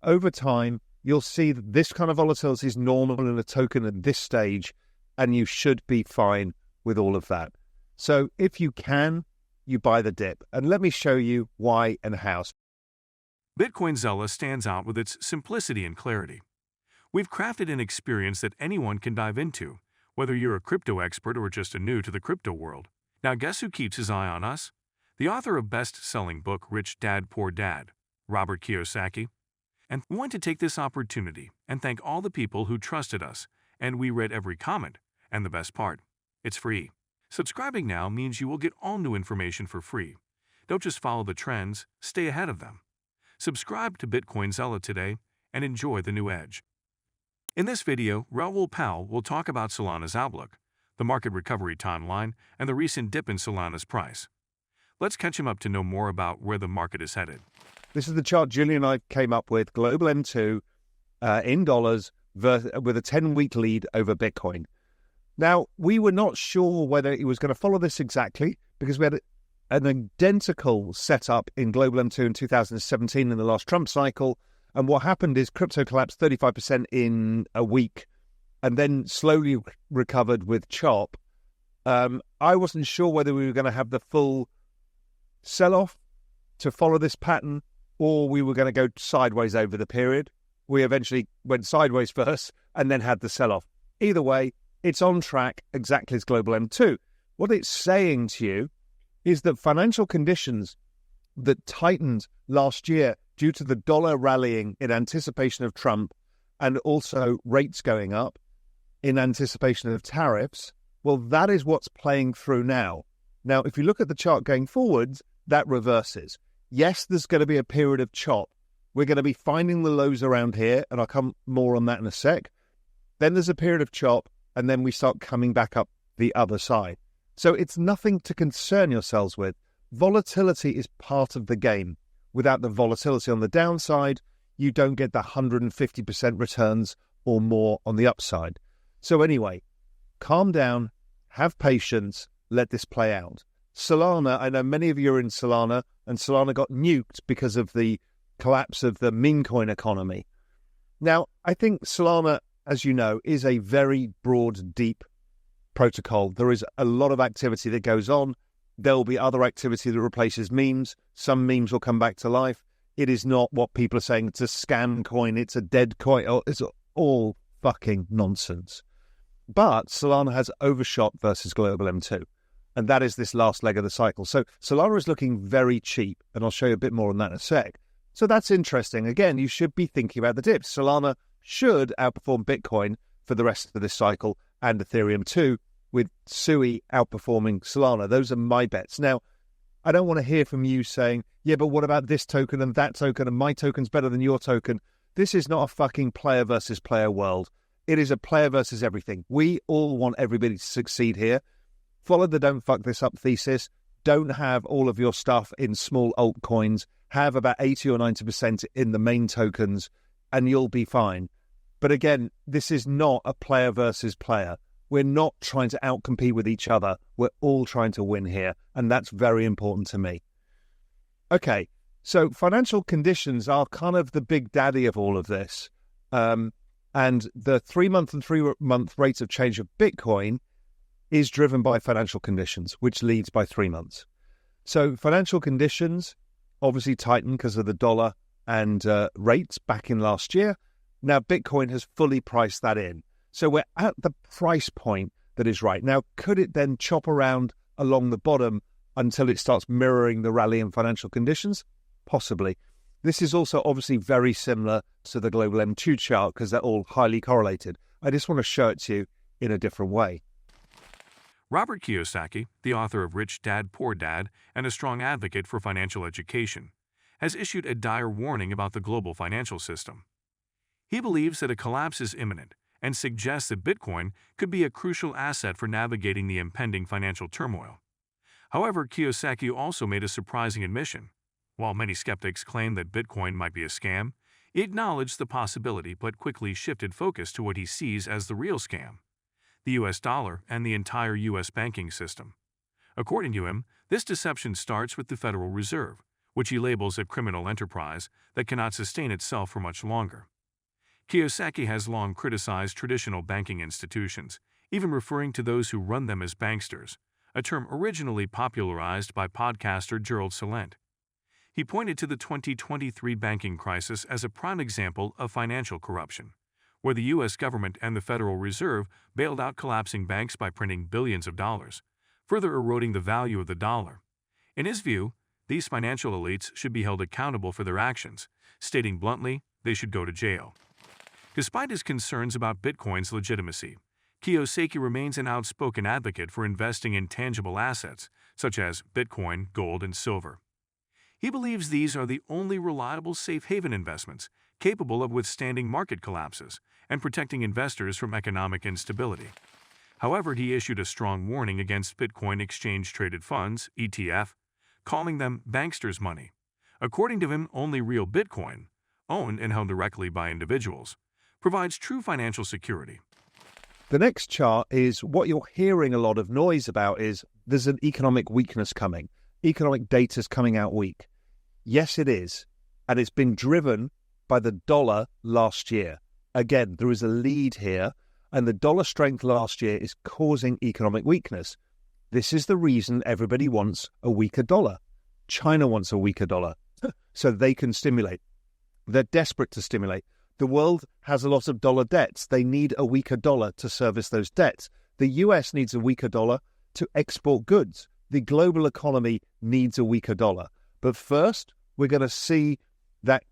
over time, you'll see that this kind of volatility is normal in a token at this stage, and you should be fine with all of that. So if you can, you buy the dip. And let me show you why and how. Bitcoin Zella stands out with its simplicity and clarity. We've crafted an experience that anyone can dive into, whether you're a crypto expert or just a new to the crypto world. Now guess who keeps his eye on us? The author of best-selling book Rich Dad Poor Dad, Robert Kiyosaki. And we want to take this opportunity and thank all the people who trusted us, and we read every comment. And the best part, it's free. Subscribing now means you will get all new information for free. Don't just follow the trends, stay ahead of them. Subscribe to Bitcoin Zella today and enjoy the new edge. In this video, Raoul Pal will talk about Solana's outlook, the market recovery timeline, and the recent dip in Solana's price. Let's catch him up to know more about where the market is headed. This is the chart Julian and I came up with, global M2 in dollars with a 10-week lead over Bitcoin. Now, we were not sure whether it was going to follow this exactly because we had an identical setup in global M2 in 2017 in the last Trump cycle. And what happened is crypto collapsed 35% in a week and then slowly recovered with chop. I wasn't sure whether we were going to have the full sell-off to follow this pattern or we were going to go sideways over the period. We eventually went sideways first and then had the sell-off. Either way, it's on track exactly as global M2. What it's saying to you is that financial conditions that tightened last year due to the dollar rallying in anticipation of Trump and also rates going up in anticipation of tariffs, well, that is what's playing through now. Now, if you look at the chart going forwards, that reverses. Yes, there's going to be a period of chop. We're going to be finding the lows around here, and I'll come more on that in a sec. Then there's a period of chop, and then we start coming back up the other side. So it's nothing to concern yourselves with. Volatility is part of the game. Without the volatility on the downside, you don't get the 150% returns or more on the upside. So anyway, calm down, have patience, let this play out. Solana, I know many of you are in Solana, and Solana got nuked because of the collapse of the meme coin economy. Now, I think Solana, as you know, is a very broad, deep protocol. There is a lot of activity that goes on. There will be other activity that replaces memes. Some memes will come back to life. It is not what people are saying. It's a scam coin. It's a dead coin. It's all fucking nonsense. But Solana has overshot versus global M2. And that is this last leg of the cycle. So Solana is looking very cheap. And I'll show you a bit more on that in a sec. So that's interesting. Again, you should be thinking about the dips. Solana should outperform Bitcoin for the rest of this cycle and Ethereum too, with Sui outperforming Solana. Those are my bets. Now, I don't want to hear from you saying, yeah, but what about this token and that token and my token's better than your token? This is not a fucking player versus player world. It is a player versus everything. We all want everybody to succeed here. Follow the don't fuck this up thesis. Don't have all of your stuff in small altcoins. Have about 80 or 90% in the main tokens and you'll be fine. But again, this is not a player versus player. We're not trying to outcompete with each other. We're all trying to win here. And that's very important to me. Okay, so financial conditions are kind of the big daddy of all of this. And the 3-month and 3-month rates of change of Bitcoin is driven by financial conditions, which leads by 3 months. So financial conditions obviously tightened because of the dollar and rates back in last year. Now Bitcoin has fully priced that in. So we're at the price point that is right. Now, could it then chop around along the bottom until it starts mirroring the rally in financial conditions? Possibly. This is also obviously very similar to the global M2 chart because they're all highly correlated. I just want to show it to you in a different way. Robert Kiyosaki, the author of Rich Dad Poor Dad and a strong advocate for financial education, has issued a dire warning about the global financial system. He believes that a collapse is imminent and suggests that Bitcoin could be a crucial asset for navigating the impending financial turmoil. However, Kiyosaki also made a surprising admission. While many skeptics claim that Bitcoin might be a scam, he acknowledged the possibility but quickly shifted focus to what he sees as the real scam: the US dollar and the entire US banking system. According to him, this deception starts with the Federal Reserve, which he labels a criminal enterprise that cannot sustain itself for much longer. Kiyosaki has long criticized traditional banking institutions, even referring to those who run them as banksters, a term originally popularized by podcaster Gerald Celent. He pointed to the 2023 banking crisis as a prime example of financial corruption, where the U.S. government and the Federal Reserve bailed out collapsing banks by printing billions of dollars, further eroding the value of the dollar. In his view, these financial elites should be held accountable for their actions, stating bluntly, they should go to jail. Despite his concerns about Bitcoin's legitimacy, Kiyosaki remains an outspoken advocate for investing in tangible assets, such as Bitcoin, gold, and silver. He believes these are the only reliable safe haven investments capable of withstanding market collapses and protecting investors from economic instability. However, he issued a strong warning against Bitcoin exchange-traded funds, ETF, calling them banksters' money. According to him, only real Bitcoin, owned and held directly by individuals, provides true financial security. The next chart is what you're hearing a lot of noise about is there's an economic weakness coming. Economic data's coming out weak. Yes, it is. And it's been driven by the dollar last year. Again, there is a lead here, and the dollar strength last year is causing economic weakness. This is the reason everybody wants a weaker dollar. China wants a weaker dollar so they can stimulate. They're desperate to stimulate. The world has a lot of dollar debts. They need a weaker dollar to service those debts. The US needs a weaker dollar to export goods. The global economy needs a weaker dollar. But first, we're going to see that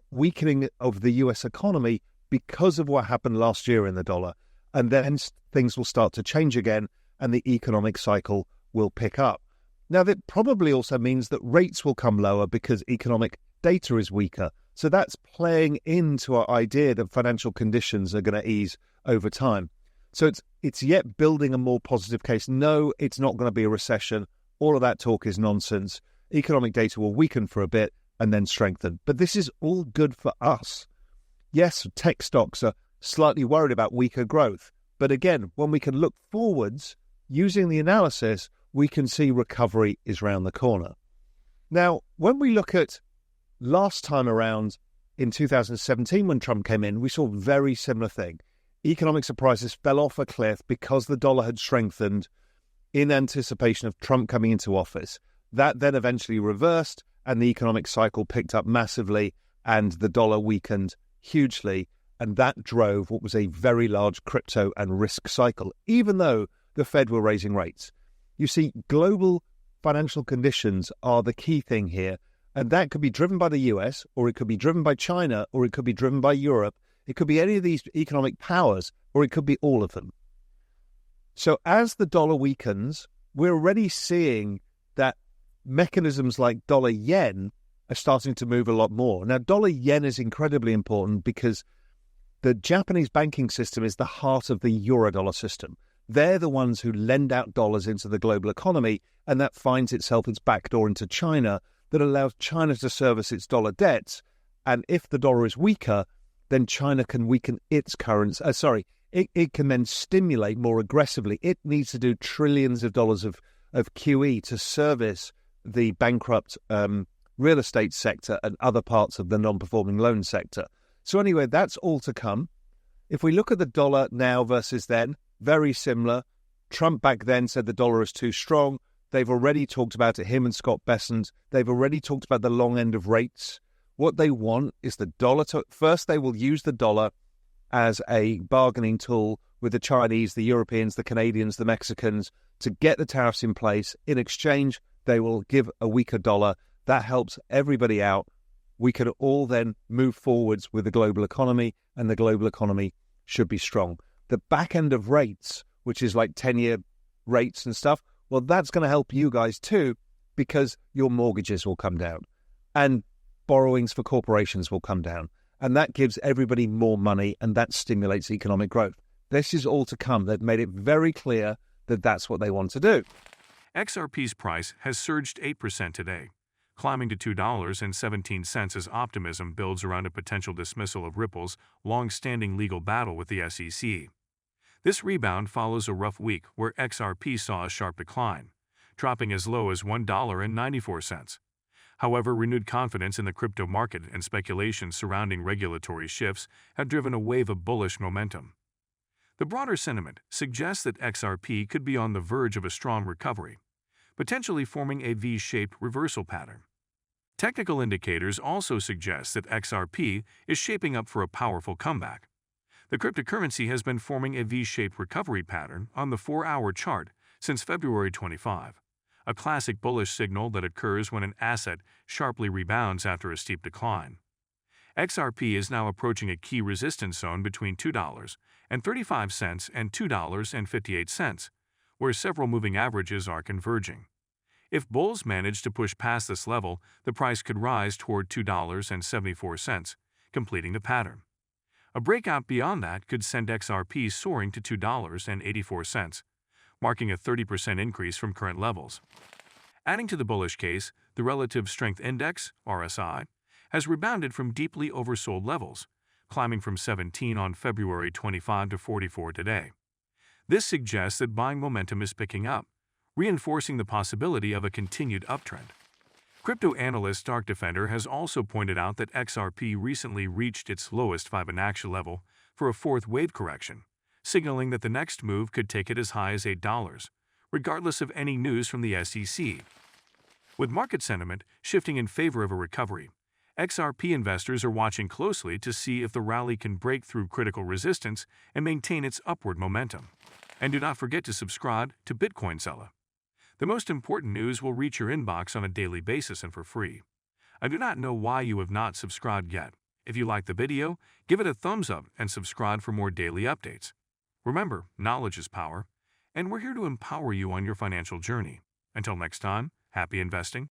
weakening of the US economy because of what happened last year in the dollar. And then things will start to change again and the economic cycle will pick up. Now, that probably also means that rates will come lower because economic data is weaker. So that's playing into our idea that financial conditions are going to ease over time. So it's yet building a more positive case. No, it's not going to be a recession. All of that talk is nonsense. Economic data will weaken for a bit and then strengthen. But this is all good for us. Yes, tech stocks are slightly worried about weaker growth. But again, when we can look forwards, using the analysis, we can see recovery is round the corner. Now, when we look at last time around in 2017 when Trump came in, we saw a very similar thing. Economic surprises fell off a cliff because the dollar had strengthened in anticipation of Trump coming into office. That then eventually reversed and the economic cycle picked up massively and the dollar weakened hugely. And that drove what was a very large crypto and risk cycle, even though the Fed were raising rates. You see, global financial conditions are the key thing here. And that could be driven by the US, or it could be driven by China, or it could be driven by Europe. It could be any of these economic powers, or it could be all of them. So as the dollar weakens, we're already seeing that mechanisms like dollar yen are starting to move a lot more. Now, dollar yen is incredibly important because the Japanese banking system is the heart of the Eurodollar system. They're the ones who lend out dollars into the global economy, and that finds itself its backdoor into China that allows China to service its dollar debts. And if the dollar is weaker, then China can weaken its currency. It can then stimulate more aggressively. It needs to do trillions of dollars of QE to service the bankrupt real estate sector and other parts of the non-performing loan sector. So anyway, that's all to come. If we look at the dollar now versus then, very similar. Trump back then said the dollar is too strong. They've already talked about it, him and Scott Bessent. They've already talked about the long end of rates. What they want is the dollar first, they will use the dollar as a bargaining tool with the Chinese, the Europeans, the Canadians, the Mexicans to get the tariffs in place. In exchange, they will give a weaker dollar. That helps everybody out. We can all then move forwards with the global economy, and the global economy should be strong. The back end of rates, which is like 10-year rates and stuff, well, that's going to help you guys too, because your mortgages will come down and borrowings for corporations will come down. And that gives everybody more money and that stimulates economic growth. This is all to come. They've made it very clear that that's what they want to do. XRP's price has surged 8% today, climbing to $2.17 as optimism builds around a potential dismissal of Ripple's long-standing legal battle with the SEC. This rebound follows a rough week where XRP saw a sharp decline, dropping as low as $1.94. However, renewed confidence in the crypto market and speculation surrounding regulatory shifts have driven a wave of bullish momentum. The broader sentiment suggests that XRP could be on the verge of a strong recovery, potentially forming a V-shaped reversal pattern. Technical indicators also suggest that XRP is shaping up for a powerful comeback. The cryptocurrency has been forming a V-shaped recovery pattern on the 4-hour chart since February 25, a classic bullish signal that occurs when an asset sharply rebounds after a steep decline. XRP is now approaching a key resistance zone between $2.35 and $2.58, where several moving averages are converging. If bulls manage to push past this level, the price could rise toward $2.74, completing the pattern. A breakout beyond that could send XRP soaring to $2.84, marking a 30% increase from current levels. Adding to the bullish case, the Relative Strength Index, RSI, has rebounded from deeply oversold levels, climbing from 17 on February 25 to 44 today. This suggests that buying momentum is picking up, reinforcing the possibility of a continued uptrend. Crypto analyst Dark Defender has also pointed out that XRP recently reached its lowest Fibonacci level for a fourth wave correction, signaling that the next move could take it as high as $8, regardless of any news from the SEC. With market sentiment shifting in favor of a recovery, XRP investors are watching closely to see if the rally can break through critical resistance and maintain its upward momentum. And do not forget to subscribe to Bitcoin Zella. The most important news will reach your inbox on a daily basis and for free. I do not know why you have not subscribed yet. If you like the video, give it a thumbs up and subscribe for more daily updates. Remember, knowledge is power, and we're here to empower you on your financial journey. Until next time, happy investing.